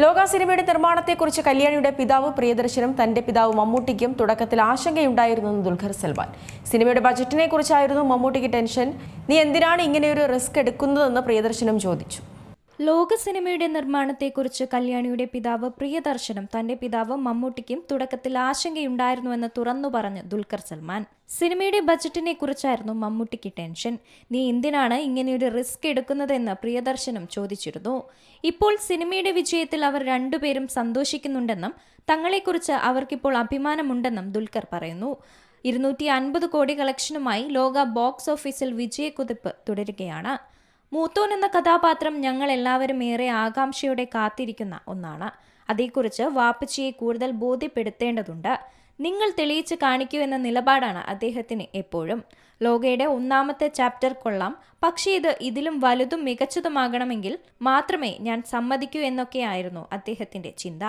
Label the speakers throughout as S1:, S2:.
S1: ലോക സിനിമയുടെ നിർമ്മാണത്തെക്കുറിച്ച് കല്യാണിയുടെ പിതാവ് പ്രിയദർശനും തന്റെ പിതാവ് മമ്മൂട്ടിക്കും തുടക്കത്തിൽ ആശങ്കയുണ്ടായിരുന്നെന്ന് ദുൽഖർ സൽമാൻ. സിനിമയുടെ ബജറ്റിനെ കുറിച്ചായിരുന്നു മമ്മൂട്ടിക്ക് ടെൻഷൻ. നീ എന്തിനാണ് ഇങ്ങനെയൊരു റിസ്ക് എടുക്കുന്നതെന്ന് പ്രിയദർശനും ചോദിച്ചു.
S2: ലോക സിനിമയുടെ നിർമ്മാണത്തെക്കുറിച്ച് കല്യാണിയുടെ പിതാവ് പ്രിയദർശനും തന്റെ പിതാവ് മമ്മൂട്ടിക്കും തുടക്കത്തിൽ ആശങ്കയുണ്ടായിരുന്നുവെന്ന് തുറന്നു പറഞ്ഞ് ദുൽഖർ സൽമാൻ. സിനിമയുടെ ബജറ്റിനെ കുറിച്ചായിരുന്നു മമ്മൂട്ടിക്ക് ടെൻഷൻ. നീ എന്തിനാണ് ഇങ്ങനെയൊരു റിസ്ക് എടുക്കുന്നതെന്ന് പ്രിയദർശനും ചോദിച്ചിരുന്നു. ഇപ്പോൾ സിനിമയുടെ വിജയത്തിൽ അവർ രണ്ടുപേരും സന്തോഷിക്കുന്നുണ്ടെന്നും തങ്ങളെക്കുറിച്ച് അവർക്കിപ്പോൾ അഭിമാനമുണ്ടെന്നും ദുൽഖർ പറയുന്നു. 250 കോടി കളക്ഷനുമായി ലോക ബോക്സ് ഓഫീസിൽ വിജയക്കുതിപ്പ് തുടരുകയാണ്. മൂത്തോൻ എന്ന കഥാപാത്രം ഞങ്ങൾ എല്ലാവരും ഏറെ ആകാംക്ഷയോടെ കാത്തിരിക്കുന്ന ഒന്നാണ്. അതേക്കുറിച്ച് വാപ്പച്ചിയെ കൂടുതൽ ബോധ്യപ്പെടുത്തേണ്ടതുണ്ട്. നിങ്ങൾ തെളിയിച്ച് കാണിക്കൂ എന്ന നിലപാടാണ് അദ്ദേഹത്തിന് എപ്പോഴും. ലോകയുടെ 1ാമത്തെ ചാപ്റ്റർ കൊള്ളാം, പക്ഷേ ഇത് ഇതിലും വലുതും മികച്ചതുമാകണമെങ്കിൽ മാത്രമേ ഞാൻ സമ്മതിക്കൂ എന്നൊക്കെയായിരുന്നു അദ്ദേഹത്തിന്റെ ചിന്ത.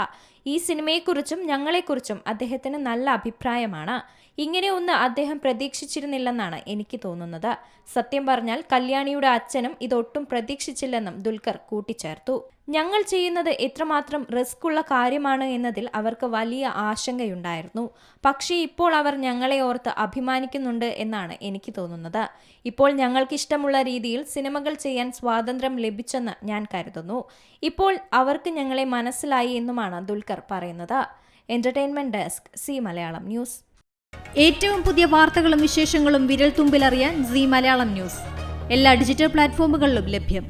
S2: ഈ സിനിമയെക്കുറിച്ചും ഞങ്ങളെക്കുറിച്ചും അദ്ദേഹത്തിന് നല്ല അഭിപ്രായമാണ്. ഇങ്ങനെ ഒന്ന് അദ്ദേഹം പ്രതീക്ഷിച്ചിരുന്നില്ലെന്നാണ് എനിക്ക് തോന്നുന്നത്. സത്യം പറഞ്ഞാൽ കല്യാണിയുടെ അച്ഛനും ഇതൊട്ടും പ്രതീക്ഷിച്ചില്ലെന്നും ദുൽഖർ കൂട്ടിച്ചേർത്തു. ഞങ്ങൾ ചെയ്യുന്നത് എത്രമാത്രം റിസ്ക് ഉള്ള കാര്യമാണ് എന്നതിൽ അവർക്ക് വലിയ ആശങ്കയുണ്ടായിരുന്നു. പക്ഷേ ഇപ്പോൾ അവർ ഞങ്ങളെ ഓർത്ത് അഭിമാനിക്കുന്നുണ്ട് എന്നാണ് എനിക്ക് തോന്നുന്നത്. ഇപ്പോൾ ഞങ്ങൾക്കിഷ്ടമുള്ള രീതിയിൽ സിനിമകൾ ചെയ്യാൻ സ്വാതന്ത്ര്യം ലഭിച്ചെന്ന് ഞാൻ കരുതുന്നു. ഇപ്പോൾ അവർക്ക് ഞങ്ങളെ മനസ്സിലായി എന്നുമാണ് ദുൽഖർ പറയുന്നത്. Entertainment desk, C Malayalam news.
S3: ഏറ്റവും പുതിയ വാർത്തകളും വിശേഷങ്ങളും വിരൽ തുമ്പിലറിയാൻ സി മലയാളം ന്യൂസ് എല്ലാ ഡിജിറ്റൽ പ്ലാറ്റ്ഫോമുകളിലും ലഭ്യം.